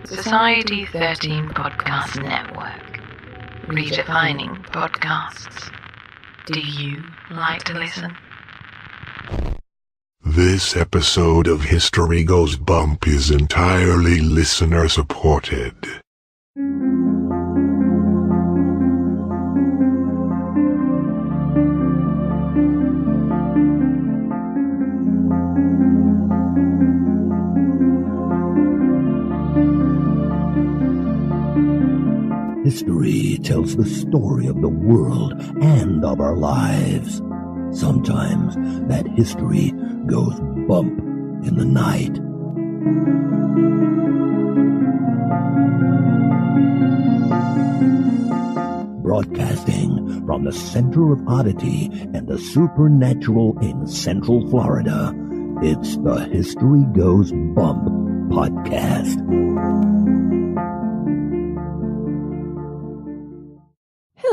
Society 13 Podcast Network. Redefining podcasts. Do you like to listen? This episode of History Goes Bump is entirely listener supported. History tells the story of the world and of our lives. Sometimes that history goes bump in the night. Broadcasting from the center of oddity and the supernatural in Central Florida, it's the History Goes Bump podcast.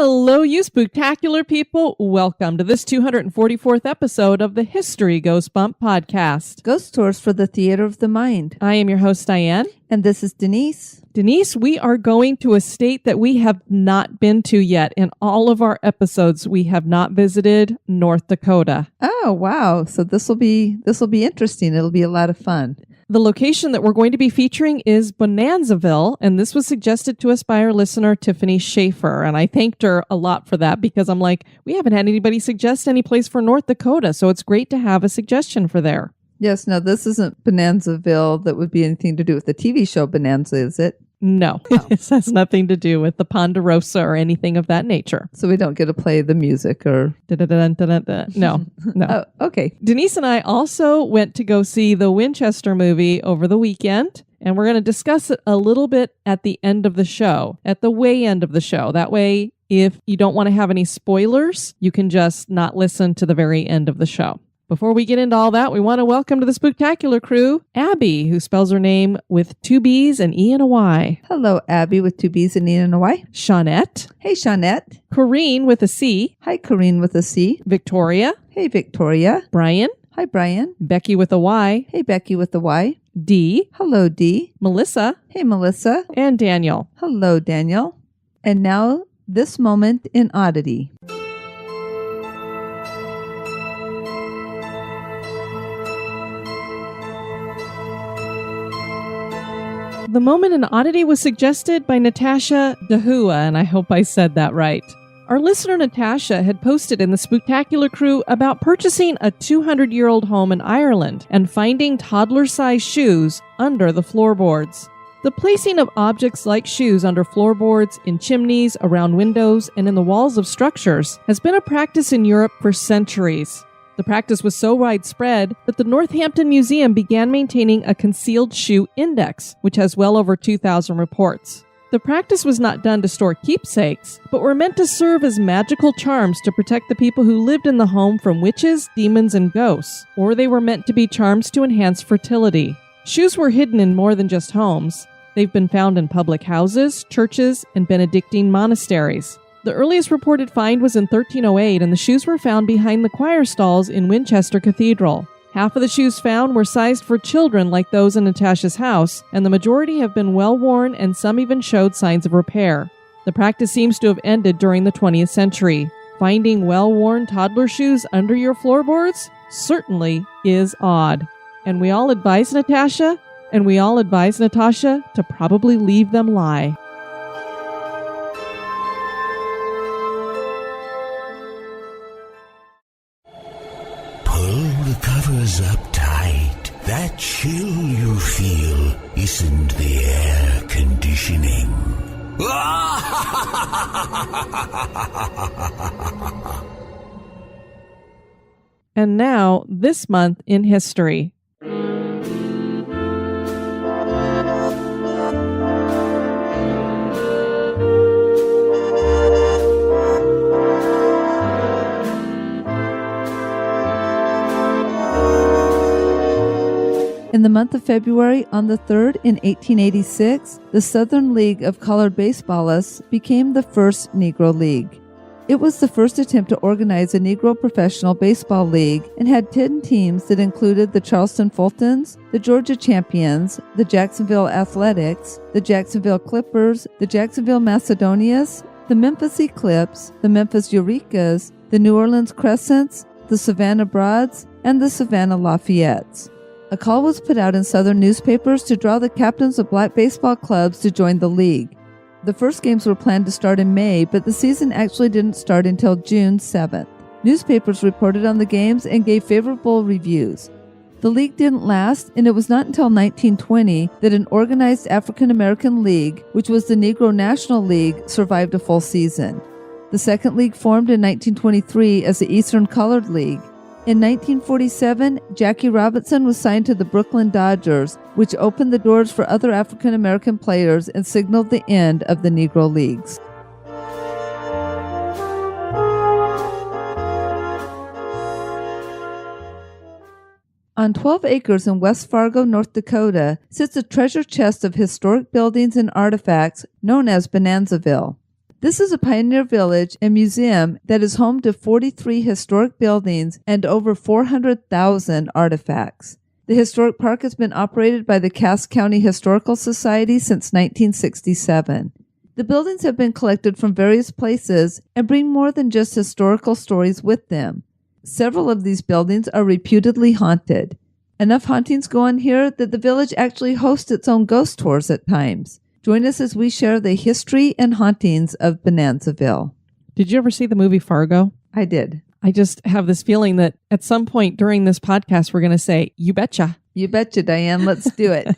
Hello, you spooktacular people. Welcome to this 244th episode of the History Goes Bump podcast. Ghost Tours for the Theater of the Mind. I am your host, Diane. And this is Denise. Denise, we are going to a state that we have not been to yet. In all of our episodes, we have not visited North Dakota. Oh, wow. So this will be interesting. It'll be a lot of fun. The location that we're going to be featuring is Bonanzaville, and this was suggested to us by our listener, Typhanie Schafer, and I thanked her a lot for that because I'm like, we haven't had anybody suggest any place for North Dakota, so it's great to have a suggestion for there. Yes, no, this isn't Bonanzaville that would be anything to do with the TV show Bonanza, is it? No, this has nothing to do with the Ponderosa or anything of that nature. So we don't get to play the music or... No. Oh, okay. Denise and I also went to go see the Winchester movie over the weekend, and we're going to discuss it a little bit at the end of the show, at the way end of the show. That way, if you don't want to have any spoilers, you can just not listen to the very end of the show. Before we get into all that, we want to welcome to the Spooktacular crew, Abby, who spells her name with 2 B's and E and a Y. Hello, Abby with 2 B's and E and a Y. Shawnette. Hey, Shawnette. Corrine with a C. Hi, Corrine with a C. Victoria. Hey, Victoria. Brian. Hi, Brian. Becky with a Y. Hey, Becky with a Y. D. Hello, D. Melissa. Hey, Melissa. And Daniel. Hello, Daniel. And now, this moment in Oddity. The moment in Oddity was suggested by Natasha Duhua, and I hope I said that right. Our listener Natasha had posted in the Spooktacular crew about purchasing a 200-year-old home in Ireland and finding toddler-sized shoes under the floorboards. The placing of objects like shoes under floorboards, in chimneys, around windows, and in the walls of structures has been a practice in Europe for centuries. The practice was so widespread that the Northampton Museum began maintaining a concealed shoe index, which has well over 2,000 reports. The practice was not done to store keepsakes, but were meant to serve as magical charms to protect the people who lived in the home from witches, demons, and ghosts, or they were meant to be charms to enhance fertility. Shoes were hidden in more than just homes. They've been found in public houses, churches, and Benedictine monasteries. The earliest reported find was in 1308, and the shoes were found behind the choir stalls in Winchester Cathedral. Half of the shoes found were sized for children like those in Natasha's house, and the majority have been well worn and some even showed signs of repair. The practice seems to have ended during the 20th century. Finding well-worn toddler shoes under your floorboards certainly is odd. And we all advise Natasha to probably leave them lie. Pull the covers up tight. That chill you feel isn't the air conditioning. And now, this month in history. In the month of February, on the 3rd in 1886, the Southern League of Colored Baseballists became the first Negro League. It was the first attempt to organize a Negro professional baseball league and had 10 teams that included the Charleston Fultons, the Georgia Champions, the Jacksonville Athletics, the Jacksonville Clippers, the Jacksonville Macedonias, the Memphis Eclipse, the Memphis Eurekas, the New Orleans Crescents, the Savannah Broads, and the Savannah Lafayettes. A call was put out in Southern newspapers to draw the captains of black baseball clubs to join the league. The first games were planned to start in May, but the season actually didn't start until June 7th. Newspapers reported on the games and gave favorable reviews. The league didn't last, and it was not until 1920 that an organized African American league, which was the Negro National League, survived a full season. The second league formed in 1923 as the Eastern Colored League. In 1947, Jackie Robinson was signed to the Brooklyn Dodgers, which opened the doors for other African American players and signaled the end of the Negro Leagues. On 12 acres in West Fargo, North Dakota, sits a treasure chest of historic buildings and artifacts known as Bonanzaville. This is a pioneer village and museum that is home to 43 historic buildings and over 400,000 artifacts. The historic park has been operated by the Cass County Historical Society since 1967. The buildings have been collected from various places and bring more than just historical stories with them. Several of these buildings are reputedly haunted. Enough hauntings go on here that the village actually hosts its own ghost tours at times. Join us as we share the history and hauntings of Bonanzaville. Did you ever see the movie Fargo? I did. I just have this feeling that at some point during this podcast, we're going to say, you betcha. You betcha, Diane. Let's do it.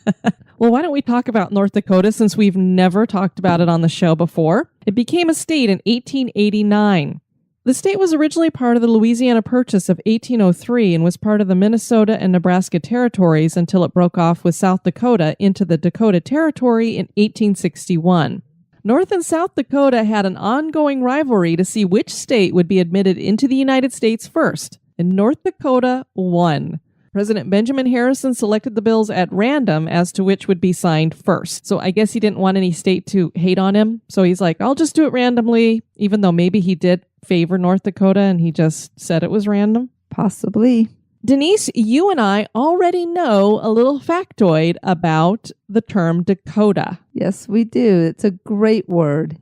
Well, why don't we talk about North Dakota since we've never talked about it on the show before? It became a state in 1889. The state was originally part of the Louisiana Purchase of 1803 and was part of the Minnesota and Nebraska territories until it broke off with South Dakota into the Dakota Territory in 1861. North and South Dakota had an ongoing rivalry to see which state would be admitted into the United States first, and North Dakota won. President Benjamin Harrison selected the bills at random as to which would be signed first. So I guess he didn't want any state to hate on him. So he's like, I'll just do it randomly, even though maybe he did favor North Dakota and he just said it was random. Possibly. Denise, you and I already know a little factoid about the term Dakota. Yes, we do. It's a great word.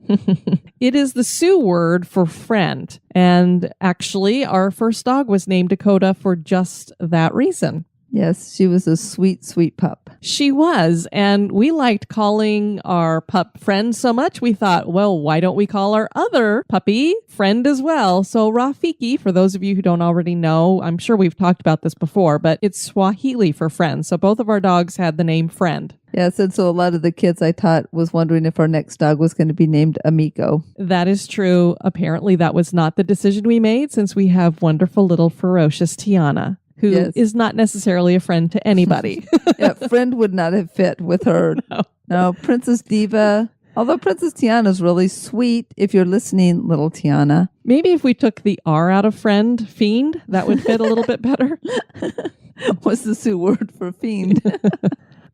It is the Sioux word for friend. And actually, our first dog was named Dakota for just that reason. Yes, she was a sweet, sweet pup. She was, and we liked calling our pup Friend so much, we thought, well, why don't we call our other puppy Friend as well? So Rafiki, for those of you who don't already know, I'm sure we've talked about this before, but it's Swahili for friend. So both of our dogs had the name Friend. Yes, and so a lot of the kids I taught was wondering if our next dog was going to be named Amigo. That is true. Apparently, that was not the decision we made since we have wonderful little ferocious Tiana, who is not necessarily a friend to anybody. Yeah, Friend would not have fit with her. No, Princess Diva. Although Princess Tiana's really sweet, if you're listening, little Tiana. Maybe if we took the R out of friend, fiend, that would fit a little bit better. What's the Sioux word for fiend?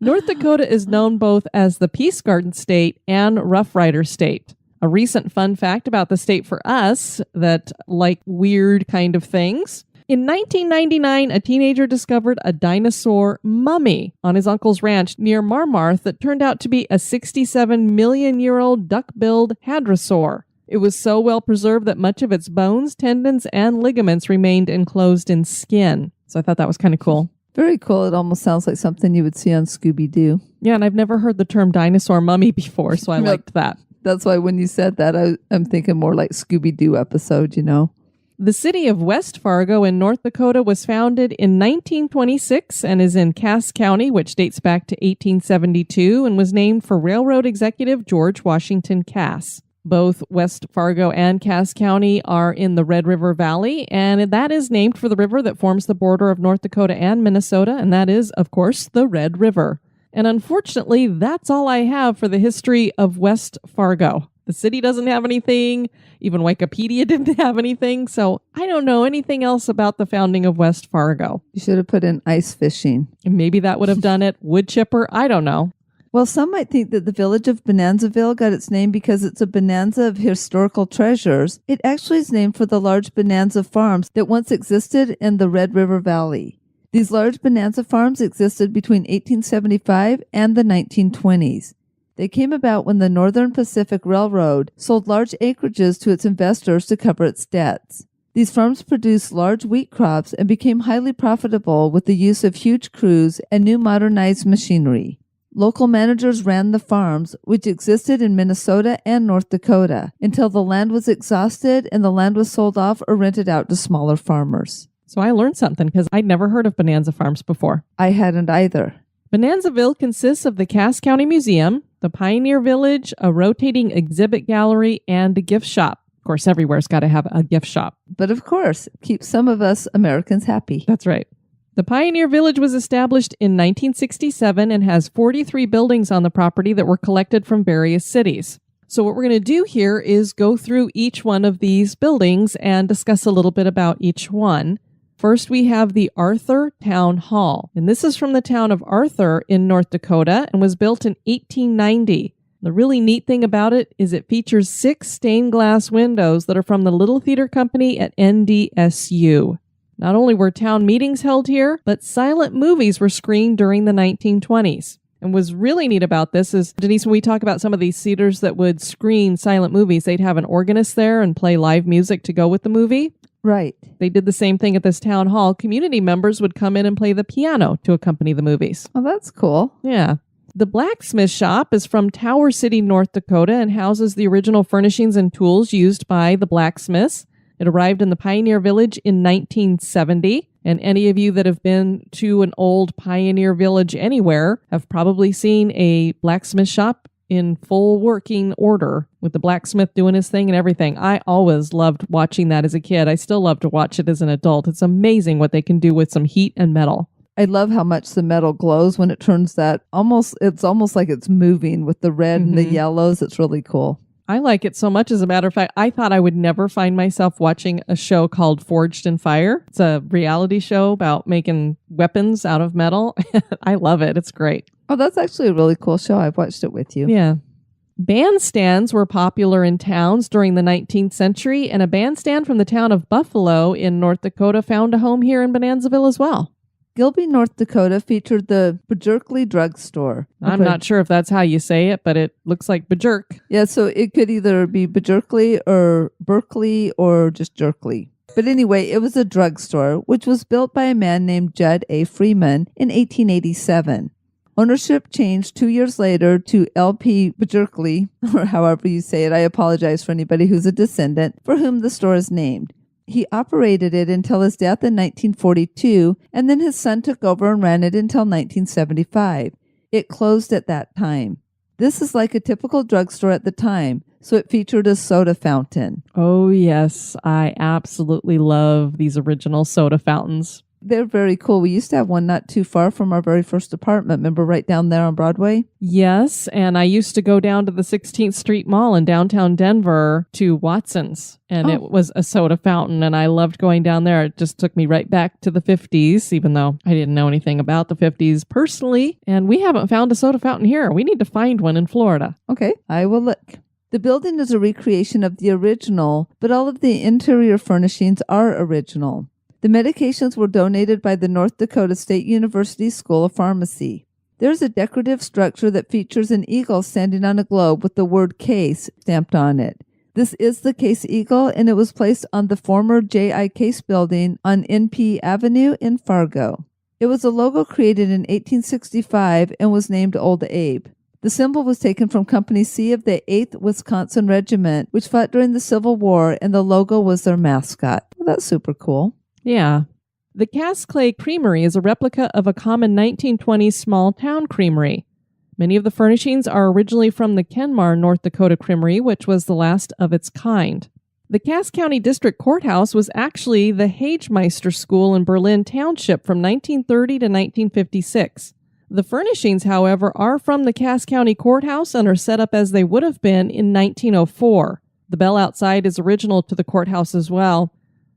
North Dakota is known both as the Peace Garden State and Rough Rider State. A recent fun fact about the state for us that like weird kind of things. In 1999, a teenager discovered a dinosaur mummy on his uncle's ranch near Marmarth that turned out to be a 67-million-year-old duck-billed hadrosaur. It was so well preserved that much of its bones, tendons, and ligaments remained enclosed in skin. So I thought that was kind of cool. Very cool. It almost sounds like something you would see on Scooby-Doo. Yeah, and I've never heard the term dinosaur mummy before, so I liked that. That's why when you said that, I'm thinking more like Scooby-Doo episode, you know. The city of West Fargo in North Dakota was founded in 1926 and is in Cass County, which dates back to 1872 and was named for railroad executive George Washington Cass. Both West Fargo and Cass County are in the Red River Valley, and that is named for the river that forms the border of North Dakota and Minnesota, and that is, of course, the Red River. And unfortunately, that's all I have for the history of West Fargo. The city doesn't have anything. Even Wikipedia didn't have anything. So I don't know anything else about the founding of West Fargo. You should have put in ice fishing. And maybe that would have done it. Wood chipper. I don't know. Well, some might think that the village of Bonanzaville got its name because it's a bonanza of historical treasures. It actually is named for the large bonanza farms that once existed in the Red River Valley. These large bonanza farms existed between 1875 and the 1920s. They came about when the Northern Pacific Railroad sold large acreages to its investors to cover its debts. These farms produced large wheat crops and became highly profitable with the use of huge crews and new modernized machinery. Local managers ran the farms, which existed in Minnesota and North Dakota, until the land was exhausted and the land was sold off or rented out to smaller farmers. So I learned something because I'd never heard of bonanza farms before. I hadn't either. Bonanzaville consists of the Cass County Museum, the Pioneer Village, a rotating exhibit gallery, and a gift shop. Of course, everywhere's got to have a gift shop. But of course, keeps some of us Americans happy. That's right. The Pioneer Village was established in 1967 and has 43 buildings on the property that were collected from various cities. So what we're going to do here is go through each one of these buildings and discuss a little bit about each one. First, we have the Arthur Town Hall, and this is from the town of Arthur in North Dakota and was built in 1890. The really neat thing about it is it features 6 stained glass windows that are from the Little Theater Company at NDSU. Not only were town meetings held here, but silent movies were screened during the 1920s. And what's really neat about this is, Denise, when we talk about some of these theaters that would screen silent movies, they'd have an organist there and play live music to go with the movie. Right. They did the same thing at this town hall. Community members would come in and play the piano to accompany the movies. Oh, that's cool. Yeah. The Blacksmith Shop is from Tower City, North Dakota, and houses the original furnishings and tools used by the blacksmiths. It arrived in the Pioneer Village in 1970, and any of you that have been to an old Pioneer Village anywhere have probably seen a blacksmith shop in full working order with the blacksmith doing his thing and everything. I always loved watching that as a kid. I still love to watch it as an adult. It's amazing what they can do with some heat and metal. I love how much the metal glows when it turns that it's almost like it's moving with the red and the yellows. It's really cool. I like it so much. As a matter of fact, I thought I would never find myself watching a show called Forged in Fire. It's a reality show about making weapons out of metal. I love it. It's great. Oh, that's actually a really cool show. I've watched it with you. Yeah. Bandstands were popular in towns during the 19th century, and a bandstand from the town of Buffalo in North Dakota found a home here in Bonanzaville as well. Gilby, North Dakota featured the Berkeley Drugstore. I'm not sure if that's how you say it, but it looks like Bajirk. Yeah, so it could either be Berkeley or Berkeley or just Jerkley. But anyway, it was a drugstore, which was built by a man named Judd A. Freeman in 1887. Ownership changed 2 years later to L.P. Bajirkley, or however you say it. I apologize for anybody who's a descendant, for whom the store is named. He operated it until his death in 1942, and then his son took over and ran it until 1975. It closed at that time. This is like a typical drugstore at the time, so it featured a soda fountain. Oh, yes. I absolutely love these original soda fountains. They're very cool. We used to have one not too far from our very first apartment. Remember, right down there on Broadway? Yes, and I used to go down to the 16th Street Mall in downtown Denver to Watson's, and it was a soda fountain, and I loved going down there. It just took me right back to the 50s, even though I didn't know anything about the 50s personally, and we haven't found a soda fountain here. We need to find one in Florida. Okay, I will look. The building is a recreation of the original, but all of the interior furnishings are original. The medications were donated by the North Dakota State University School of Pharmacy. There's a decorative structure that features an eagle standing on a globe with the word Case stamped on it. This is the Case Eagle, and it was placed on the former J.I. Case building on NP Avenue in Fargo. It was a logo created in 1865 and was named Old Abe. The symbol was taken from Company C of the 8th Wisconsin Regiment, which fought during the Civil War, and the logo was their mascot. Well, that's super cool. Yeah. The Cass Clay Creamery is a replica of a common 1920s small-town creamery. Many of the furnishings are originally from the Kenmar, North Dakota Creamery, which was the last of its kind. The Cass County District Courthouse was actually the Hagemeister School in Berlin Township from 1930 to 1956. The furnishings, however, are from the Cass County Courthouse and are set up as they would have been in 1904. The bell outside is original to the courthouse as well.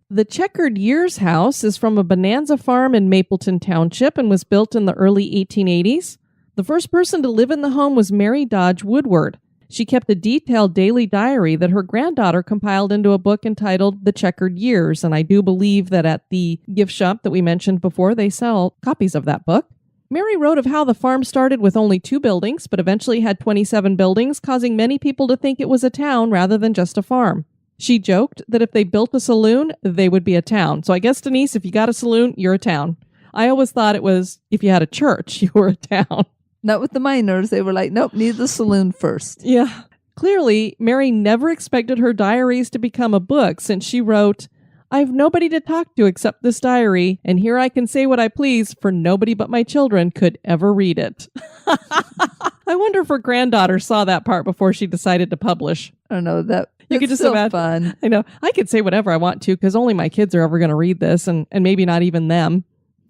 The Checkered Years House is from a bonanza farm in Mapleton Township and was built in the early 1880s. The first person to live in the home was Mary Dodge Woodward. She kept a detailed daily diary that her granddaughter compiled into a book entitled The Checkered Years, and I do believe that at the gift shop that we mentioned before, they sell copies of that book. Mary wrote of how the farm started with only 2 buildings, but eventually had 27 buildings, causing many people to think it was a town rather than just a farm. She joked that if they built a saloon, they would be a town. So I guess, Denise, if you got a saloon, you're a town. I always thought it was if you had a church, you were a town. Not with the miners. They were like, nope, need the saloon first. Yeah. Clearly, Mary never expected her diaries to become a book, since she wrote, "I have nobody to talk to except this diary, and here I can say what I please, for nobody but my children could ever read it." I wonder if her granddaughter saw that part before she decided to publish. I don't know. That You could just still imagine. fun. I know. I could say whatever I want to because only my kids are ever going to read this, and maybe not even them.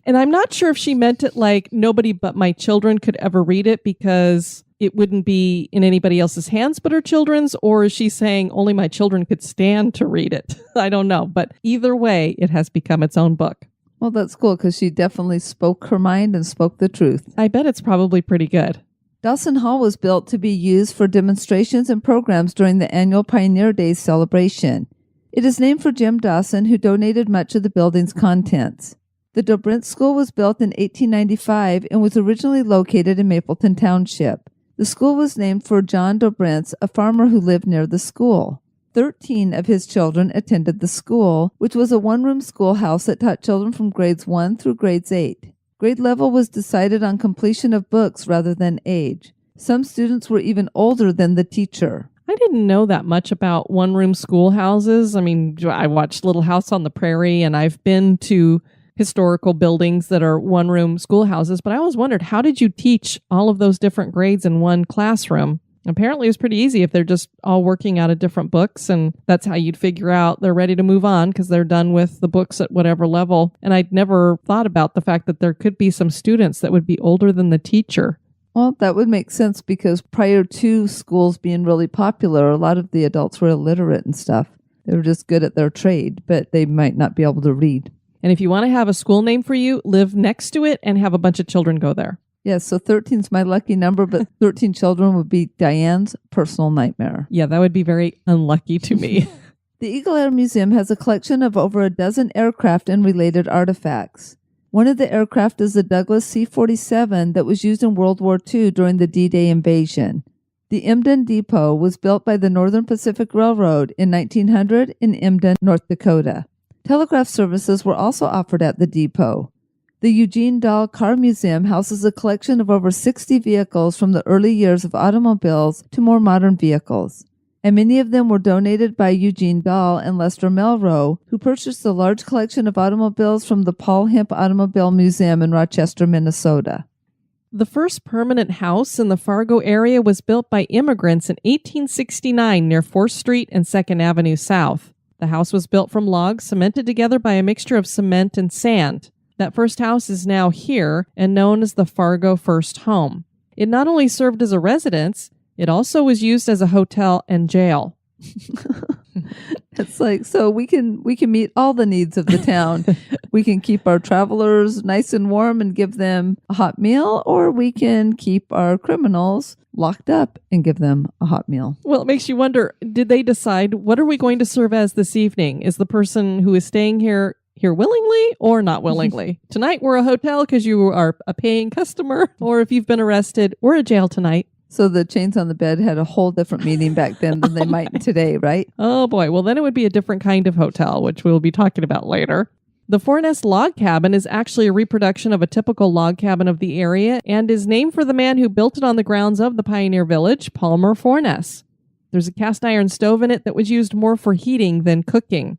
And I'm not sure if she meant it like nobody but my children could ever read it because it wouldn't be in anybody else's hands but her children's, or is she saying only my children could stand to read it? I don't know. But either way, it has become its own book. Well, that's cool because she definitely spoke her mind and spoke the truth. I bet it's probably pretty good. Dawson Hall was built to be used for demonstrations and programs during the annual Pioneer Days celebration. It is named for Jim Dawson, who donated much of the building's contents. The Dobrindt School was built in 1895 and was originally located in Mapleton Township. The school was named for John Dobrindt, a farmer who lived near the school. 13 of his children attended the school, which was a one-room schoolhouse that taught children from grades 1 through grades 8. Grade level was decided on completion of books rather than age. Some students were even older than the teacher. I didn't know that much about one-room schoolhouses. I mean, I watched Little House on the Prairie, and I've been to historical buildings that are one-room schoolhouses, but I always wondered, how did you teach all of those different grades in one classroom? Apparently, it was pretty easy if they're just all working out of different books, and that's how you'd figure out they're ready to move on because they're done with the books at whatever level. And I'd never thought about the fact that there could be some students that would be older than the teacher. Well, that would make sense because prior to schools being really popular, a lot of the adults were illiterate and stuff. They were just good at their trade, but they might not be able to read. And if you want to have a school name for you, live next to it and have a bunch of children go there. Yes, so 13 is my lucky number, but 13 children would be Diane's personal nightmare. Yeah, that would be very unlucky to me. The Eagle Air Museum has a collection of over a dozen aircraft and related artifacts. One of the aircraft is the Douglas C-47 that was used in World War II during the D-Day invasion. The Emden Depot was built by the Northern Pacific Railroad in 1900 in Emden, North Dakota. Telegraph services were also offered at the depot. The Eugene Dahl Car Museum houses a collection of over 60 vehicles from the early years of automobiles to more modern vehicles. And many of them were donated by Eugene Dahl and Lester Melroe, who purchased a large collection of automobiles from the Paul Hemp Automobile Museum in Rochester, Minnesota. The first permanent house in the Fargo area was built by immigrants in 1869 near 4th Street and 2nd Avenue South. The house was built from logs cemented together by a mixture of cement and sand. That first house is now here and known as the Fargo First Home. It not only served as a residence, it also was used as a hotel and jail. It's like, so we can meet all the needs of the town. We can keep our travelers nice and warm and give them a hot meal, or we can keep our criminals locked up and give them a hot meal. Well, it makes you wonder, did they decide what are we going to serve as this evening? Is the person who is staying here willingly or not willingly? Tonight we're a hotel because you are a paying customer, or if you've been arrested, we're a jail tonight. So the chains on the bed had a whole different meaning back then than they might today, right? Oh boy, well then it would be a different kind of hotel, which we'll be talking about later. The Forness Log Cabin is actually a reproduction of a typical log cabin of the area and is named for the man who built it on the grounds of the pioneer village, Palmer Forness. There's a cast iron stove in it that was used more for heating than cooking.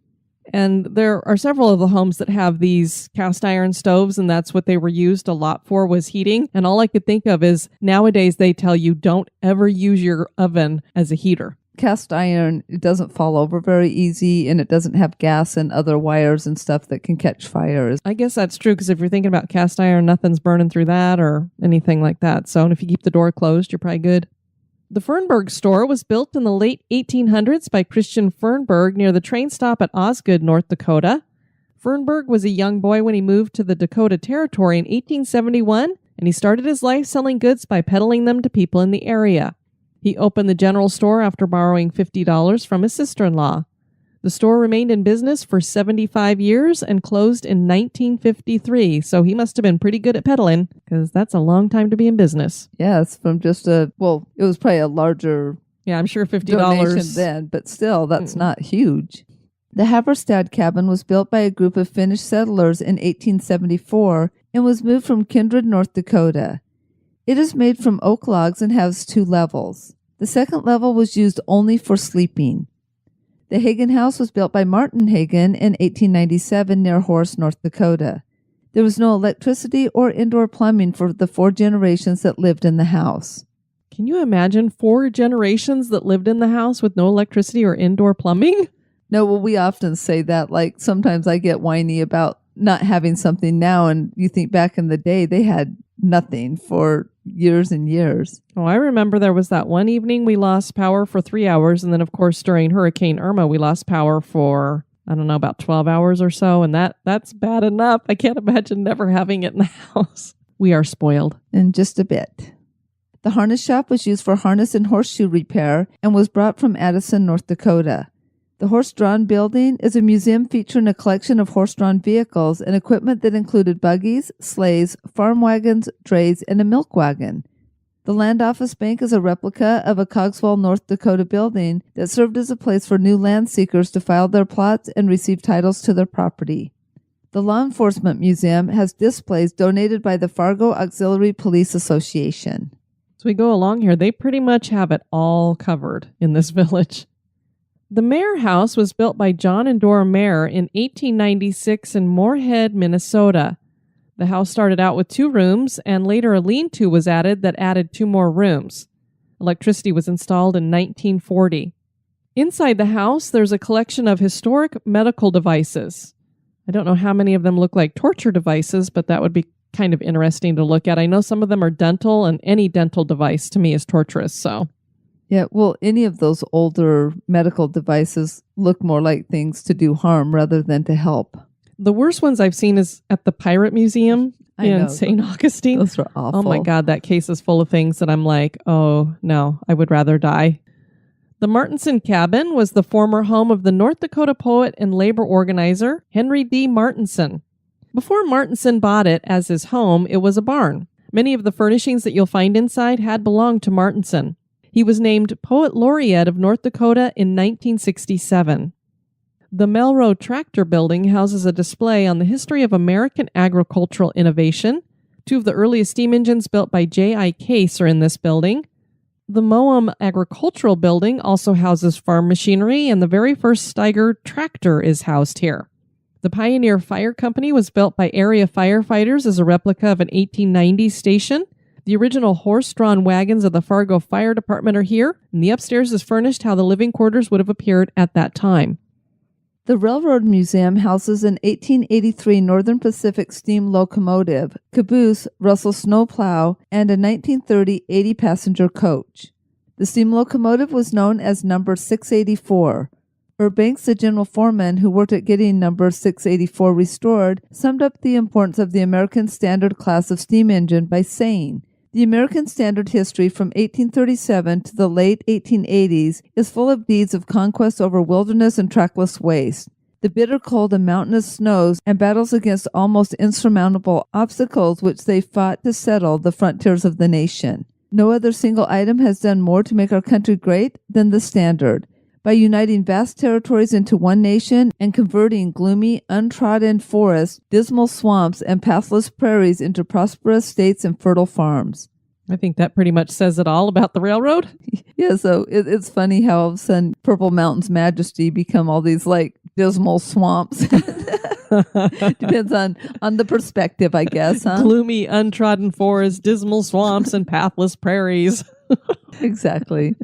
And there are several of the homes that have these cast iron stoves, and that's what they were used a lot for, was heating. And all I could think of is nowadays they tell you don't ever use your oven as a heater. Cast iron, it doesn't fall over very easy, and it doesn't have gas and other wires and stuff that can catch fire. I guess that's true, because if you're thinking about cast iron, nothing's burning through that or anything like that. So if you keep the door closed, you're probably good. The Fernburg store was built in the late 1800s by Christian Fernburg near the train stop at Osgood, North Dakota. Fernburg was a young boy when he moved to the Dakota Territory in 1871 and he started his life selling goods by peddling them to people in the area. He opened the general store after borrowing $50 from his sister-in-law. The store remained in business for 75 years and closed in 1953, so he must have been pretty good at peddling, because that's a long time to be in business. Yes, from just it was probably a larger I'm sure $50 donation then, but still, that's not huge. The Hammarstedt Cabin was built by a group of Finnish settlers in 1874 and was moved from Kindred, North Dakota. It is made from oak logs and has 2 levels. The second level was used only for sleeping. The Hagen House was built by Martin Hagen in 1897 near Horace, North Dakota. There was no electricity or indoor plumbing for the 4 generations that lived in the house. Can you imagine 4 generations that lived in the house with no electricity or indoor plumbing? No, well, we often say that. Like, sometimes I get whiny about not having something now, and you think back in the day, they had nothing for years and years. Oh, I remember there was that one evening we lost power for 3 hours, and then, of course, during Hurricane Irma, we lost power for, I don't know, about 12 hours or so, and that's bad enough. I can't imagine never having it in the house. We are spoiled. In just a bit. The harness shop was used for harness and horseshoe repair and was brought from Addison, North Dakota. The horse-drawn building is a museum featuring a collection of horse-drawn vehicles and equipment that included buggies, sleighs, farm wagons, drays, and a milk wagon. The Land Office Bank is a replica of a Cogswell, North Dakota building that served as a place for new land seekers to file their plots and receive titles to their property. The Law Enforcement Museum has displays donated by the Fargo Auxiliary Police Association. As we go along here, they pretty much have it all covered in this village. The Mayer House was built by John and Dora Mayer in 1896 in Moorhead, Minnesota. The house started out with 2 rooms, and later a lean-to was added that added 2 more rooms. Electricity was installed in 1940. Inside the house, there's a collection of historic medical devices. I don't know how many of them look like torture devices, but that would be kind of interesting to look at. I know some of them are dental, and any dental device to me is torturous, so... Yeah, well, any of those older medical devices look more like things to do harm rather than to help. The worst ones I've seen is at the Pirate Museum in St. Augustine. Those are awful. Oh my God, that case is full of things that I'm like, oh no, I would rather die. The Martinson Cabin was the former home of the North Dakota poet and labor organizer, Henry D. Martinson. Before Martinson bought it as his home, it was a barn. Many of the furnishings that you'll find inside had belonged to Martinson. He was named Poet Laureate of North Dakota in 1967. The Melrose Tractor Building houses a display on the history of American agricultural innovation. 2 of the earliest steam engines built by J.I. Case are in this building. The Moam Agricultural Building also houses farm machinery, and the very first Steiger tractor is housed here. The Pioneer Fire Company was built by area firefighters as a replica of an 1890s station. The original horse-drawn wagons of the Fargo Fire Department are here, and the upstairs is furnished how the living quarters would have appeared at that time. The Railroad Museum houses an 1883 Northern Pacific steam locomotive, caboose, Russell snowplow, and a 1930 80-passenger coach. The steam locomotive was known as number 684. Banks, the general foreman who worked at getting number 684 restored, summed up the importance of the American Standard class of steam engine by saying, "The American Standard history from 1837 to the late 1880s is full of deeds of conquest over wilderness and trackless waste, the bitter cold and mountainous snows, and battles against almost insurmountable obstacles which they fought to settle the frontiers of the nation. No other single item has done more to make our country great than the Standard. By uniting vast territories into one nation and converting gloomy, untrodden forests, dismal swamps, and pathless prairies into prosperous states and fertile farms." I think that pretty much says it all about the railroad. Yeah, so it's funny how all of a sudden Purple Mountain's majesty become all these like dismal swamps. Depends on the perspective, I guess, huh? Gloomy, untrodden forests, dismal swamps, and pathless prairies. Exactly.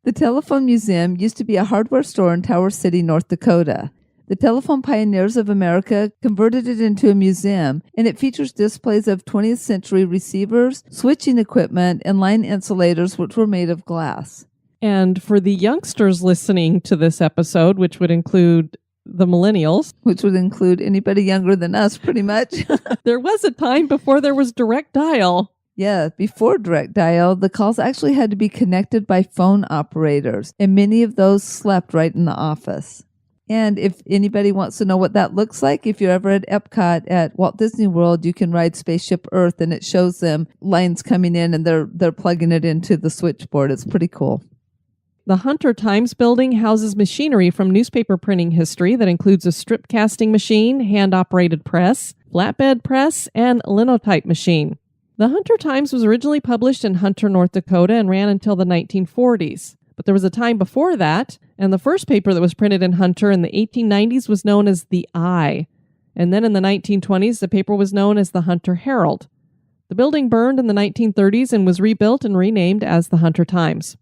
The Telephone Museum used to be a hardware store in Tower City, North Dakota. The Telephone Pioneers of America converted it into a museum, and it features displays of 20th century receivers, switching equipment, and line insulators which were made of glass. And for the youngsters listening to this episode, which would include the millennials. Which would include anybody younger than us, pretty much. There was a time before there was direct dial. Yeah, before direct dial, the calls actually had to be connected by phone operators, and many of those slept right in the office. And if anybody wants to know what that looks like, if you're ever at Epcot at Walt Disney World, you can ride Spaceship Earth, and it shows them lines coming in, and they're plugging it into the switchboard. It's pretty cool. The Hunter Times building houses machinery from newspaper printing history that includes a strip casting machine, hand-operated press, flatbed press, and linotype machine. The Hunter Times was originally published in Hunter, North Dakota, and ran until the 1940s. But there was a time before that, and the first paper that was printed in Hunter in the 1890s was known as the Eye. And then in the 1920s, the paper was known as the Hunter Herald. The building burned in the 1930s and was rebuilt and renamed as the Hunter Times.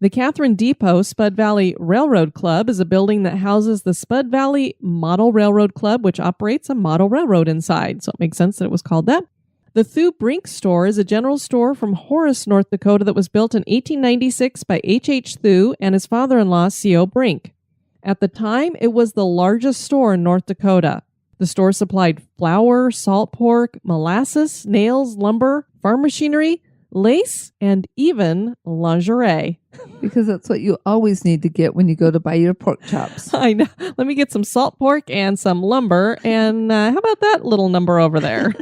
The Catherine Depot Spud Valley Railroad Club is a building that houses the Spud Valley Model Railroad Club, which operates a model railroad inside. So it makes sense that it was called that. The Brinks Store is a general store from Horace, North Dakota that was built in 1896 by H. Thu and his father-in-law, C.O. Brink. At the time, it was the largest store in North Dakota. The store supplied flour, salt pork, molasses, nails, lumber, farm machinery, lace, and even lingerie. Because that's what you always need to get when you go to buy your pork chops. I know. Let me get some salt pork and some lumber. And how about that little number over there?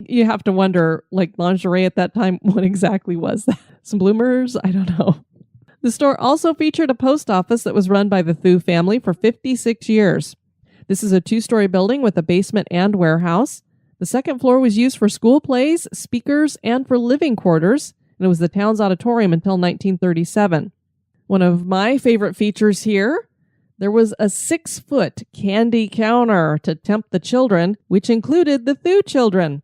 You have to wonder, like lingerie at that time, what exactly was that? Some bloomers? I don't know. The store also featured a post office that was run by the Thu family for 56 years. This is a 2-story building with a basement and warehouse. The second floor was used for school plays, speakers, and for living quarters, and it was the town's auditorium until 1937. One of my favorite features here, there was a 6-foot candy counter to tempt the children, which included the Thu children.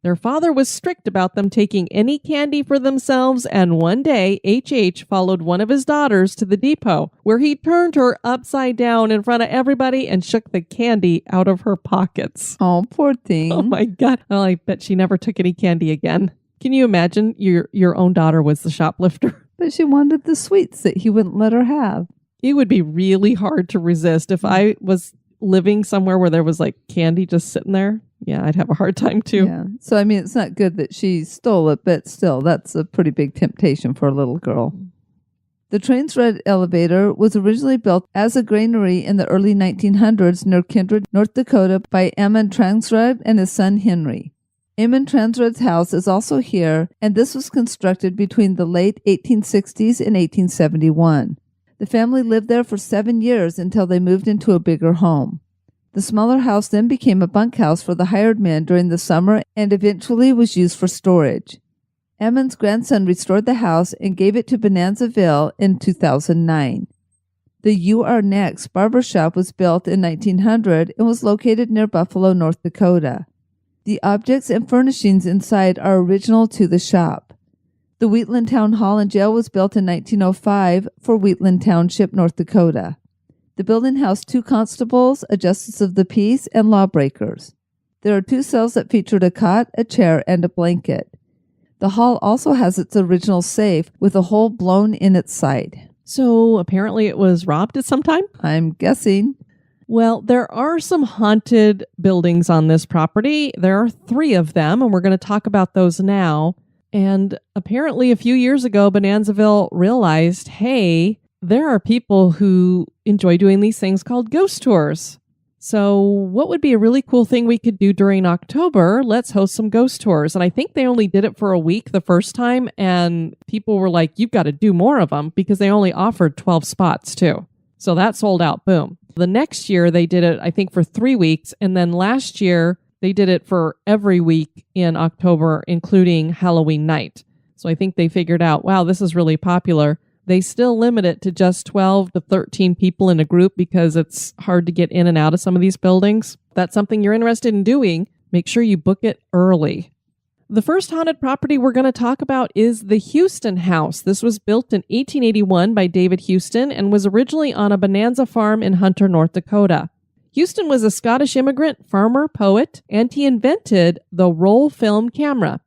Their father was strict about them taking any candy for themselves, and one day, H. followed one of his daughters to the depot, where he turned her upside down in front of everybody and shook the candy out of her pockets. Oh, poor thing. Oh my God. Well, I bet she never took any candy again. Can you imagine your own daughter was the shoplifter? But she wanted the sweets that he wouldn't let her have. It would be really hard to resist if I was living somewhere where there was like candy just sitting there. Yeah, I'd have a hard time too. Yeah. So, I mean, it's not good that she stole it, but still, that's a pretty big temptation for a little girl. The Transred elevator was originally built as a granary in the early 1900s near Kindred, North Dakota by Ammon Transred and his son Henry. Ammon Transred's house is also here, and this was constructed between the late 1860s and 1871. The family lived there for 7 years until they moved into a bigger home. The smaller house then became a bunkhouse for the hired men during the summer and eventually was used for storage. Ammon's grandson restored the house and gave it to Bonanzaville in 2009. The You Are Next Barbershop was built in 1900 and was located near Buffalo, North Dakota. The objects and furnishings inside are original to the shop. The Wheatland Town Hall and Jail was built in 1905 for Wheatland Township, North Dakota. The building housed 2 constables, a justice of the peace, and lawbreakers. There are 2 cells that featured a cot, a chair, and a blanket. The hall also has its original safe with a hole blown in its side. So apparently it was robbed at some time? I'm guessing. Well, there are some haunted buildings on this property. There are 3 of them, and we're going to talk about those now. And apparently a few years ago, Bonanzaville realized, hey, there are people who enjoy doing these things called ghost tours. So what would be a really cool thing we could do during October? Let's host some ghost tours. And I think they only did it for a week the first time. And people were like, you've got to do more of them because they only offered 12 spots too. So that sold out. Boom. The next year they did it, I think, for 3 weeks. And then last year they did it for every week in October, including Halloween night. So I think they figured out, wow, this is really popular. They still limit it to just 12 to 13 people in a group because it's hard to get in and out of some of these buildings. If that's something you're interested in doing, make sure you book it early. The first haunted property we're going to talk about is the Houston House. This was built in 1881 by David Houston and was originally on a bonanza farm in Hunter, North Dakota. Houston was a Scottish immigrant, farmer, poet, and he invented the roll film camera.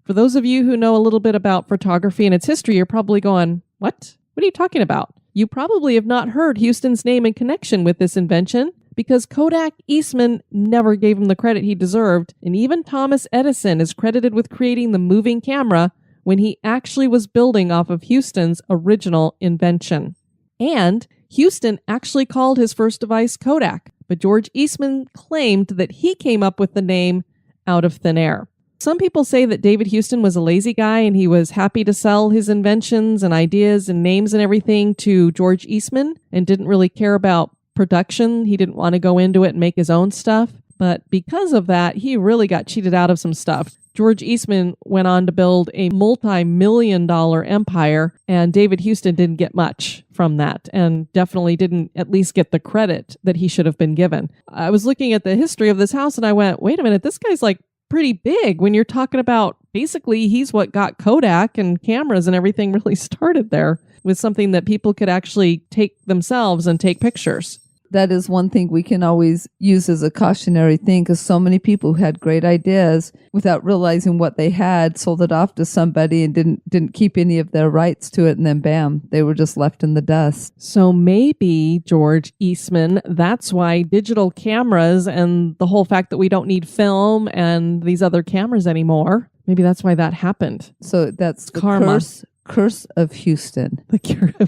For those of you who know a little bit about photography and its history, you're probably going, what? What are you talking about? You probably have not heard Houston's name in connection with this invention because Kodak Eastman never gave him the credit he deserved, and even Thomas Edison is credited with creating the moving camera when he actually was building off of Houston's original invention. And Houston actually called his first device Kodak, but George Eastman claimed that he came up with the name out of thin air. Some people say that David Houston was a lazy guy and he was happy to sell his inventions and ideas and names and everything to George Eastman and didn't really care about production. He didn't want to go into it and make his own stuff. But because of that, he really got cheated out of some stuff. George Eastman went on to build a multi-million-dollar empire, and David Houston didn't get much from that and definitely didn't at least get the credit that he should have been given. I was looking at the history of this house and I went, wait a minute, this guy's like pretty big when you're talking about basically he's what got Kodak and cameras and everything really started there with something that people could actually take themselves and take pictures. That is one thing we can always use as a cautionary thing, because so many people who had great ideas without realizing what they had sold it off to somebody and didn't keep any of their rights to it, and then bam, they were just left in the dust. So maybe, George Eastman, that's why digital cameras and the whole fact that we don't need film and these other cameras anymore, maybe that's why that happened. So that's the karma. Curse of Houston.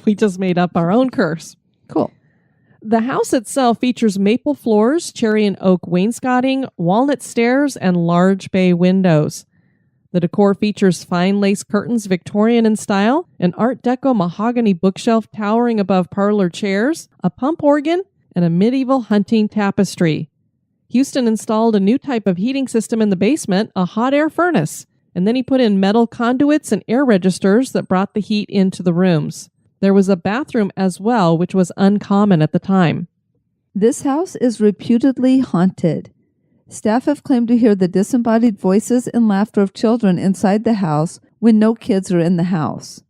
We just made up our own curse. Cool. The house itself features maple floors, cherry and oak wainscoting, walnut stairs, and large bay windows. The decor features fine lace curtains, Victorian in style, an Art Deco mahogany bookshelf towering above parlor chairs, a pump organ, and a medieval hunting tapestry. Houston installed a new type of heating system in the basement, a hot air furnace, and then he put in metal conduits and air registers that brought the heat into the rooms. There was a bathroom as well, which was uncommon at the time. This house is reputedly haunted. Staff have claimed to hear the disembodied voices and laughter of children inside the house when no kids are in the house.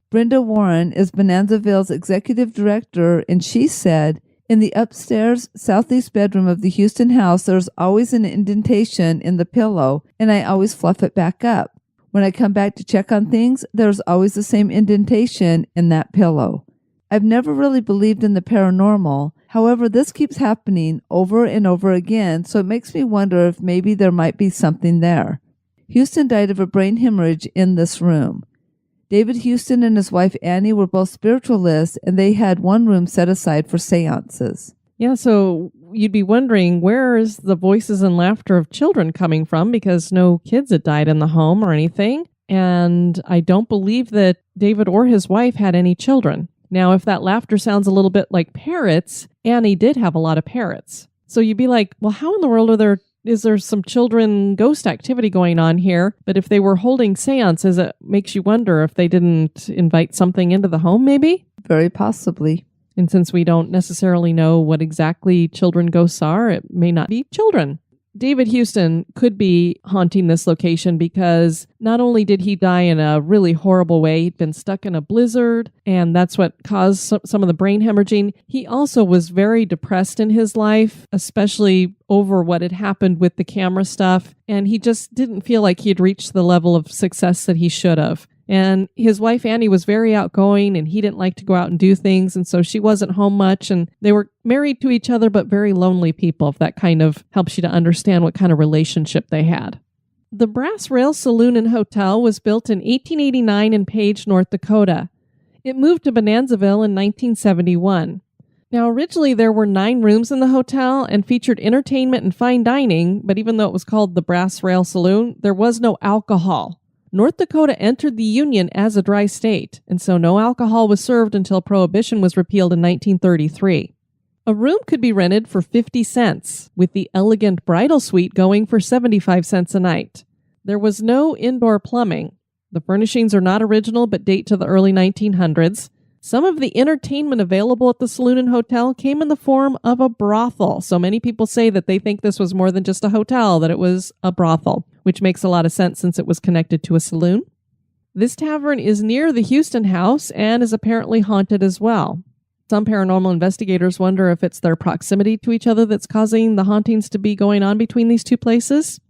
Brenda Warren is Bonanzaville's executive director, and she said, in the upstairs southeast bedroom of the Houston house, there's always an indentation in the pillow, and I always fluff it back up. When I come back to check on things, there's always the same indentation in that pillow. I've never really believed in the paranormal. However, this keeps happening over and over again, so it makes me wonder if maybe there might be something there. Houston died of a brain hemorrhage in this room. David Houston and his wife Annie were both spiritualists, and they had one room set aside for seances. Yeah, so you'd be wondering, where is the voices and laughter of children coming from? Because no kids had died in the home or anything. And I don't believe that David or his wife had any children. Now, if that laughter sounds a little bit like parrots, Annie did have a lot of parrots. So you'd be like, well, how in the world is there some children ghost activity going on here? But if they were holding seances, it makes you wonder if they didn't invite something into the home, maybe? Very possibly. And since we don't necessarily know what exactly children ghosts are, it may not be children. David Houston could be haunting this location because not only did he die in a really horrible way, he'd been stuck in a blizzard, and that's what caused some of the brain hemorrhaging. He also was very depressed in his life, especially over what had happened with the camera stuff, and he just didn't feel like he had reached the level of success that he should have. And his wife, Annie, was very outgoing, and he didn't like to go out and do things, and so she wasn't home much, and they were married to each other, but very lonely people, if that kind of helps you to understand what kind of relationship they had. The Brass Rail Saloon and Hotel was built in 1889 in Page, North Dakota. It moved to Bonanzaville in 1971. Now, originally there were 9 rooms in the hotel and featured entertainment and fine dining, but even though it was called the Brass Rail Saloon, there was no alcohol. North Dakota entered the Union as a dry state, and so no alcohol was served until Prohibition was repealed in 1933. A room could be rented for 50 cents, with the elegant bridal suite going for 75 cents a night. There was no indoor plumbing. The furnishings are not original but date to the early 1900s. Some of the entertainment available at the Saloon and Hotel came in the form of a brothel, so many people say that they think this was more than just a hotel, that it was a brothel, which makes a lot of sense since it was connected to a saloon. This tavern is near the Houston house and is apparently haunted as well. Some paranormal investigators wonder if it's their proximity to each other that's causing the hauntings to be going on between these two places.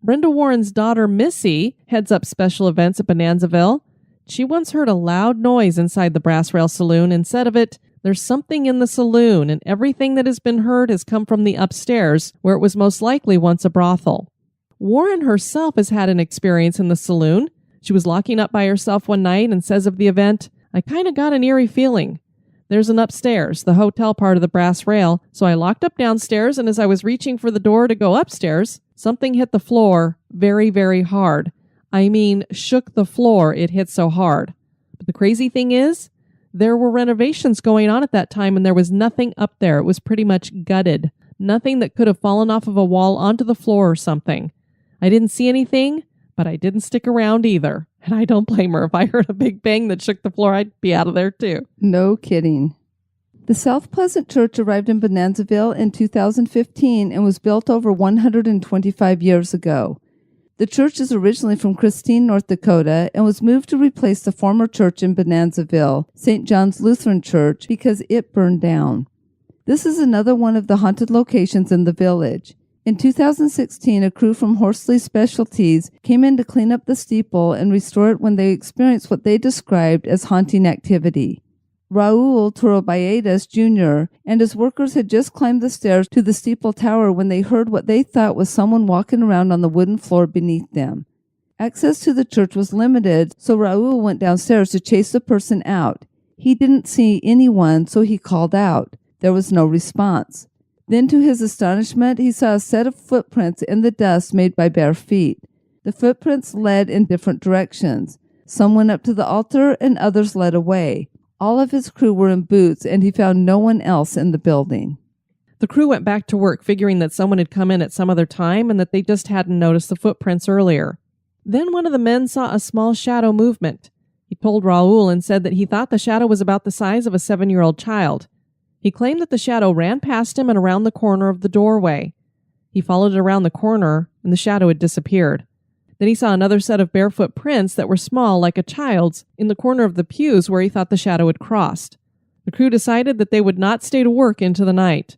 Brenda Warren's daughter, Missy, heads up special events at Bonanzaville. She once heard a loud noise inside the Brass Rail Saloon and said of it, "There's something in the saloon, and everything that has been heard has come from the upstairs, where it was most likely once a brothel." Warren herself has had an experience in the saloon. She was locking up by herself one night and says of the event, "I kind of got an eerie feeling. There's an upstairs, the hotel part of the Brass Rail, so I locked up downstairs, and as I was reaching for the door to go upstairs, something hit the floor very, very hard. I mean, shook the floor, it hit so hard." But the crazy thing is, there were renovations going on at that time, and there was nothing up there. It was pretty much gutted. Nothing that could have fallen off of a wall onto the floor or something. I didn't see anything, but I didn't stick around either. And I don't blame her. If I heard a big bang that shook the floor, I'd be out of there too. No kidding. The South Pleasant Church arrived in Bonanzaville in 2015 and was built over 125 years ago. The church is originally from Christine, North Dakota, and was moved to replace the former church in Bonanzaville, St. John's Lutheran Church, because it burned down. This is another one of the haunted locations in the village. In 2016, a crew from Horsley Specialties came in to clean up the steeple and restore it when they experienced what they described as haunting activity. Raul Turobaidas Jr. and his workers had just climbed the stairs to the steeple tower when they heard what they thought was someone walking around on the wooden floor beneath them. Access to the church was limited, so Raul went downstairs to chase the person out. He didn't see anyone, so he called out. There was no response. Then, to his astonishment, he saw a set of footprints in the dust made by bare feet. The footprints led in different directions. Some went up to the altar and others led away. All of his crew were in boots, and he found no one else in the building. The crew went back to work figuring that someone had come in at some other time and that they just hadn't noticed the footprints earlier. Then one of the men saw a small shadow movement. He told Raul and said that he thought the shadow was about the size of a 7-year-old child. He claimed that the shadow ran past him and around the corner of the doorway. He followed it around the corner, and the shadow had disappeared. Then he saw another set of barefoot prints that were small, like a child's, in the corner of the pews where he thought the shadow had crossed. The crew decided that they would not stay to work into the night.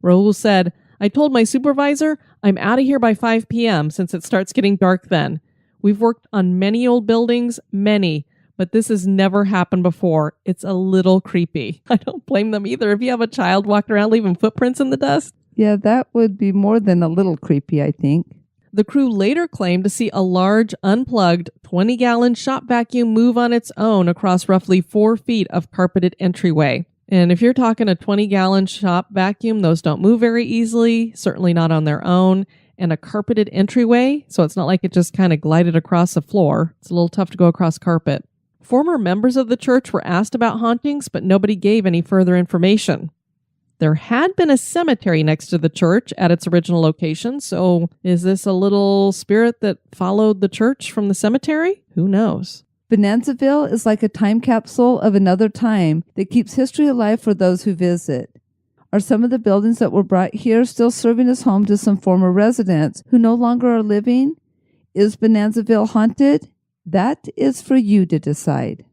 Raul said, "I told my supervisor I'm out of here by 5 p.m. since it starts getting dark then. We've worked on many old buildings, many, but this has never happened before. It's a little creepy." I don't blame them either. If you have a child walking around leaving footprints in the dust. Yeah, that would be more than a little creepy, I think. The crew later claimed to see a large, unplugged, 20-gallon shop vacuum move on its own across roughly 4 feet of carpeted entryway. And if you're talking a 20-gallon shop vacuum, those don't move very easily, certainly not on their own. And a carpeted entryway, so it's not like it just kind of glided across the floor. It's a little tough to go across carpet. Former members of the church were asked about hauntings, but nobody gave any further information. There had been a cemetery next to the church at its original location, so is this a little spirit that followed the church from the cemetery? Who knows? Bonanzaville is like a time capsule of another time that keeps history alive for those who visit. Are some of the buildings that were brought here still serving as home to some former residents who no longer are living? Is Bonanzaville haunted? That is for you to decide.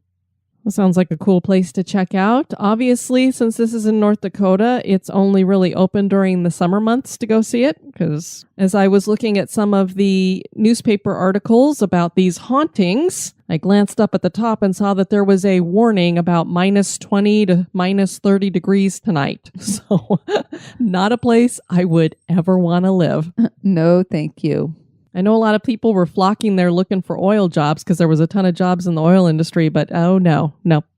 That sounds like a cool place to check out. Obviously, since this is in North Dakota, it's only really open during the summer months to go see it, because as I was looking at some of the newspaper articles about these hauntings, I glanced up at the top and saw that there was a warning about minus 20 to minus 30 degrees tonight. So not a place I would ever want to live. No, thank you. I know a lot of people were flocking there looking for oil jobs because there was a ton of jobs in the oil industry, but oh no,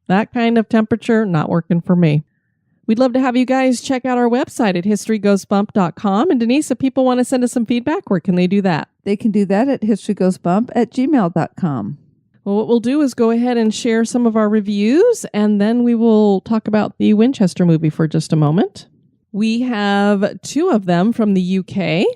that kind of temperature, not working for me. We'd love to have you guys check out our website at historygoesbump.com. And Denise, if people want to send us some feedback, where can they do that? They can do that at historygoesbump@gmail.com. Well, what we'll do is go ahead and share some of our reviews, and then we will talk about the Winchester movie for just a moment. We have 2 of them from the UK.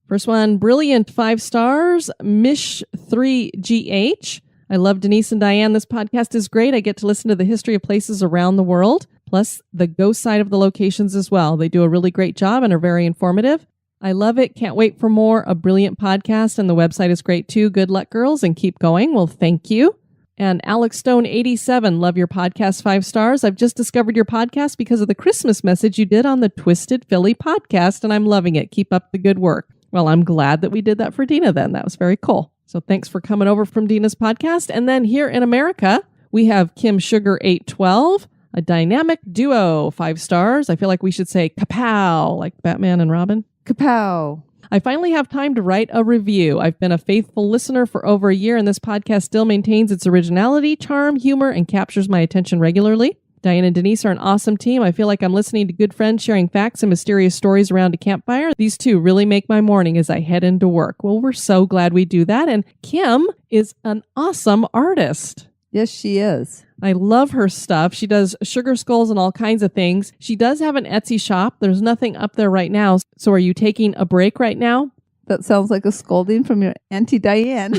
First one, brilliant, 5 stars, Mish3GH. I love Denise and Diane. This podcast is great. I get to listen to the history of places around the world, plus the ghost side of the locations as well. They do a really great job and are very informative. I love it. Can't wait for more. A brilliant podcast, and the website is great too. Good luck, girls, and keep going. Well, thank you. And Alex Stone 87, love your podcast, 5 stars. I've just discovered your podcast because of the Christmas message you did on the Twisted Philly podcast, and I'm loving it. Keep up the good work. Well, I'm glad that we did that for Dina then. That was very cool. So thanks for coming over from Dina's podcast. And then here in America, we have Kim Sugar 812, a dynamic duo, 5 stars. I feel like we should say kapow, like Batman and Robin. Kapow. I finally have time to write a review. I've been a faithful listener for over a year, and this podcast still maintains its originality, charm, humor, and captures my attention regularly. Diane and Denise are an awesome team. I feel like I'm listening to good friends sharing facts and mysterious stories around a campfire. These two really make my morning as I head into work. Well, we're so glad we do that. And Kim is an awesome artist. Yes, she is. I love her stuff. She does sugar skulls and all kinds of things. She does have an Etsy shop. There's nothing up there right now. So are you taking a break right now? That sounds like a scolding from your Auntie Diane.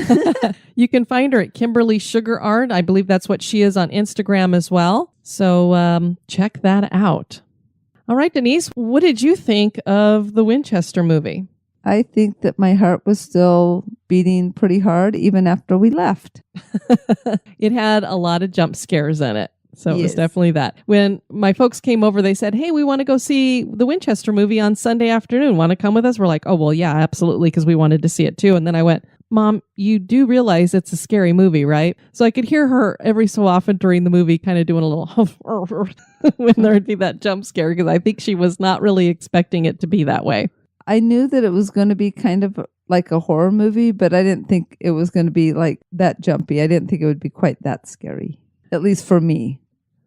You can find her at Kimberly Sugar Art. I believe that's what she is on Instagram as well. So check that out. All right, Denise, what did you think of the Winchester movie? I think that my heart was still beating pretty hard even after we left. It had a lot of jump scares in it. So it was Yes. definitely that. When my folks came over, they said, hey, we want to go see the Winchester movie on Sunday afternoon. Want to come with us? We're like, oh, well, yeah, absolutely, because we wanted to see it too. And then I went, Mom, you do realize it's a scary movie, right? So I could hear her every so often during the movie kind of doing a little when there would be that jump scare, because I think she was not really expecting it to be that way. I knew that it was going to be kind of like a horror movie, but I didn't think it was going to be like that jumpy. I didn't think it would be quite that scary, at least for me.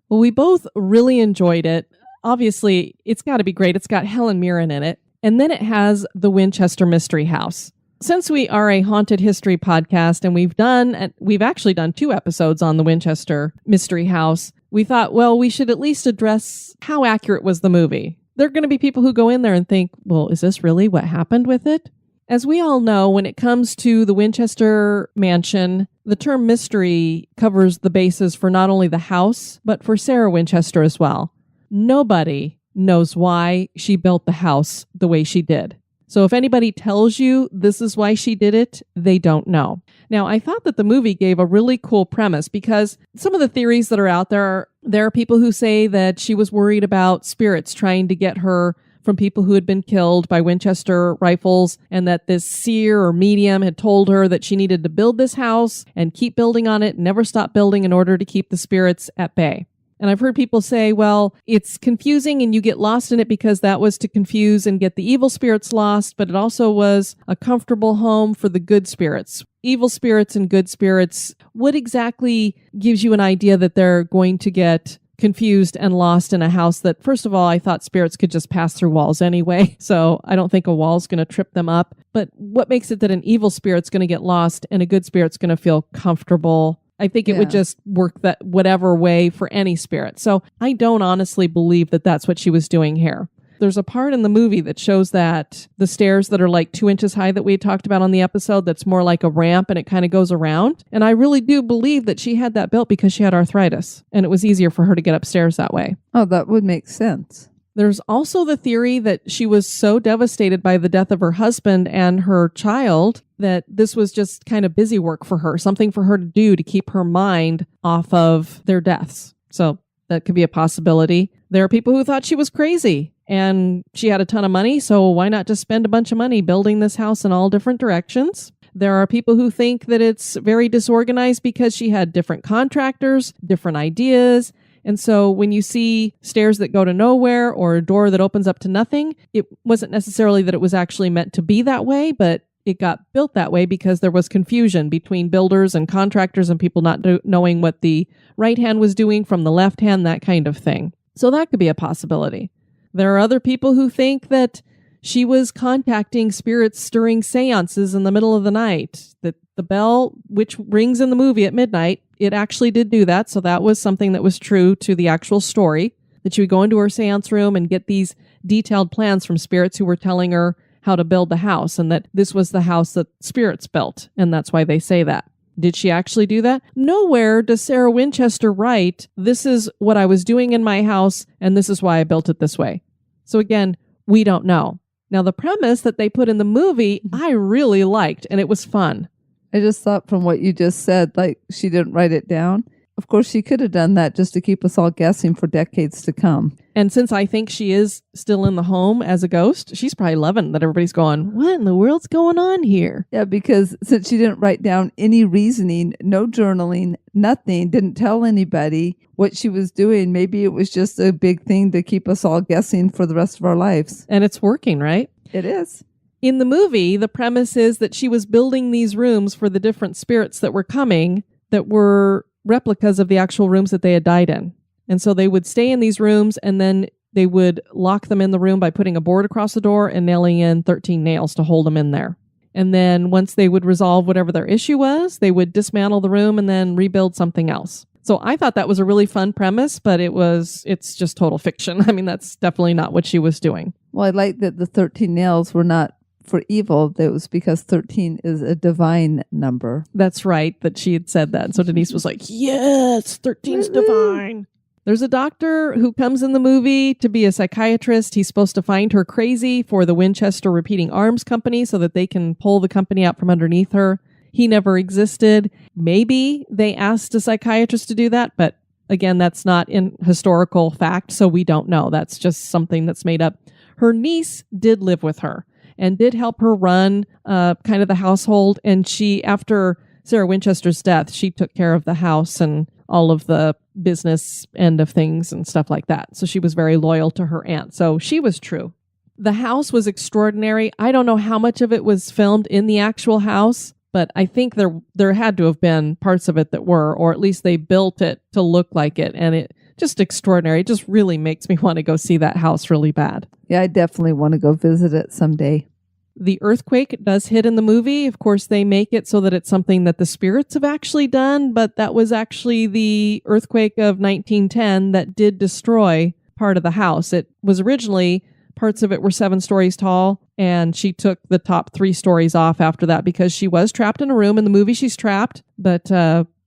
Well, we both really enjoyed it. Obviously, it's got to be great. It's got Helen Mirren in it. And then it has the Winchester Mystery House. Since we are a haunted history podcast and we've actually done 2 episodes on the Winchester Mystery House, we thought, well, we should at least address how accurate was the movie. There are going to be people who go in there and think, well, is this really what happened with it? As we all know, when it comes to the Winchester mansion, the term mystery covers the basis for not only the house, but for Sarah Winchester as well. Nobody knows why she built the house the way she did. So if anybody tells you this is why she did it, they don't know. Now, I thought that the movie gave a really cool premise because some of the theories that are out there are people who say that she was worried about spirits trying to get her from people who had been killed by Winchester rifles, and that this seer or medium had told her that she needed to build this house and keep building on it, and never stop building in order to keep the spirits at bay. And I've heard people say, well, it's confusing and you get lost in it because that was to confuse and get the evil spirits lost, but it also was a comfortable home for the good spirits. Evil spirits and good spirits, what exactly gives you an idea that they're going to get confused and lost in a house that, first of all, I thought spirits could just pass through walls anyway, so I don't think a wall's going to trip them up. But what makes it that an evil spirit's going to get lost and a good spirit's going to feel comfortable? I think it would just work that whatever way for any spirit. So I don't honestly believe that that's what she was doing here. There's a part in the movie that shows that the stairs that are like 2 inches high that we had talked about on the episode, that's more like a ramp and it kind of goes around. And I really do believe that she had that built because she had arthritis and it was easier for her to get upstairs that way. Oh, that would make sense. There's also the theory that she was so devastated by the death of her husband and her child that this was just kind of busy work for her, something for her to do to keep her mind off of their deaths. So that could be a possibility. There are people who thought she was crazy and she had a ton of money, so why not just spend a bunch of money building this house in all different directions? There are people who think that it's very disorganized because she had different contractors, different ideas. And so when you see stairs that go to nowhere or a door that opens up to nothing, it wasn't necessarily that it was actually meant to be that way, but it got built that way because there was confusion between builders and contractors and people not knowing what the right hand was doing from the left hand, that kind of thing. So that could be a possibility. There are other people who think that she was contacting spirits during seances in the middle of the night, that the bell, which rings in the movie at midnight, it actually did do that. So that was something that was true to the actual story, that she would go into her seance room and get these detailed plans from spirits who were telling her how to build the house, and that this was the house that spirits built. And that's why they say that. Did she actually do that? Nowhere does Sarah Winchester write, this is what I was doing in my house, and this is why I built it this way. So again, we don't know. Now, the premise that they put in the movie, I really liked, and it was fun. I just thought from what you just said, like she didn't write it down. Of course, she could have done that just to keep us all guessing for decades to come. And since I think she is still in the home as a ghost, she's probably loving that everybody's going, what in the world's going on here? Yeah, because since she didn't write down any reasoning, no journaling, nothing, didn't tell anybody what she was doing, maybe it was just a big thing to keep us all guessing for the rest of our lives. And it's working, right? It is. In the movie, the premise is that she was building these rooms for the different spirits that were coming that were replicas of the actual rooms that they had died in. And so they would stay in these rooms, and then they would lock them in the room by putting a board across the door and nailing in 13 nails to hold them in there. And then once they would resolve whatever their issue was, they would dismantle the room and then rebuild something else. So I thought that was a really fun premise, but it's just total fiction. I mean, that's definitely not what she was doing. Well, I like that the 13 nails were not for evil. That was because 13 is a divine number. That's right, that she had said that. So Denise was like, yes, 13's divine. There's a doctor who comes in the movie to be a psychiatrist. He's supposed to find her crazy for the Winchester Repeating Arms Company so that they can pull the company out from underneath her. He never existed. Maybe they asked a psychiatrist to do that, but again, that's not in historical fact, so we don't know. That's just something that's made up. Her niece did live with her and did help her run kind of the household. And she, after Sarah Winchester's death, she took care of the house and all of the business end of things and stuff like that. So she was very loyal to her aunt. So she was true. The house was extraordinary. I don't know how much of it was filmed in the actual house, but I think there had to have been parts of it that were, or at least they built it to look like it. And it just extraordinary. It just really makes me want to go see that house really bad. Yeah, I definitely want to go visit it someday. The earthquake does hit in the movie. Of course, they make it so that it's something that the spirits have actually done, but that was actually the earthquake of 1910 that did destroy part of the house. It was originally, parts of it were 7 stories tall, and she took the top 3 stories off after that because she was trapped in a room. In the movie, she's trapped, but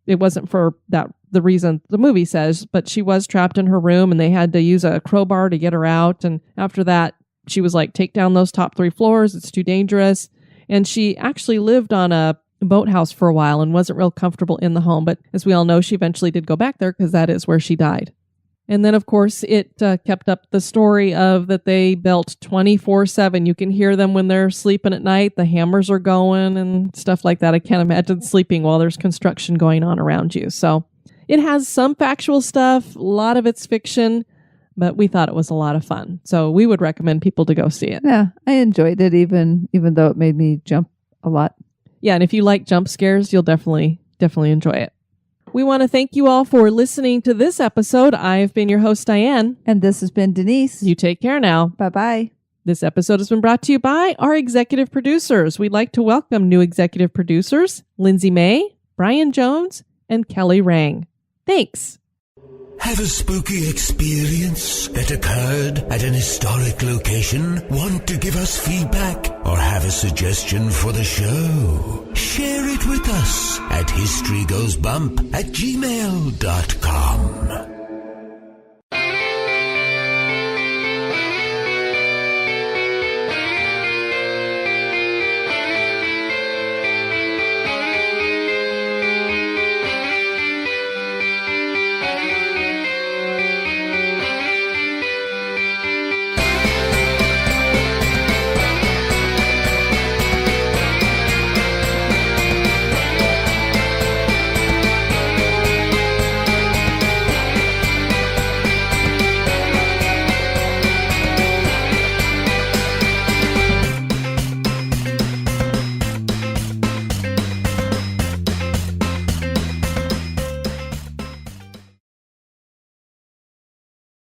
it wasn't for that the reason the movie says, but she was trapped in her room, and they had to use a crowbar to get her out. And after that, she was like, take down those top 3 floors. It's too dangerous. And she actually lived on a boathouse for a while and wasn't real comfortable in the home. But as we all know, she eventually did go back there because that is where she died. And then, of course, it kept up the story of that they built 24/7. You can hear them when they're sleeping at night. The hammers are going and stuff like that. I can't imagine sleeping while there's construction going on around you. So it has some factual stuff. A lot of it's fiction. But we thought it was a lot of fun. So we would recommend people to go see it. Yeah, I enjoyed it even though it made me jump a lot. Yeah, and if you like jump scares, you'll definitely enjoy it. We want to thank you all for listening to this episode. I've been your host, Diane. And this has been Denise. You take care now. Bye-bye. This episode has been brought to you by our executive producers. We'd like to welcome new executive producers, Lindsay May, Brian Jones, and Kelly Rang. Thanks. Have a spooky experience that occurred at an historic location? Want to give us feedback or have a suggestion for the show? Share it with us at historygoesbump@gmail.com.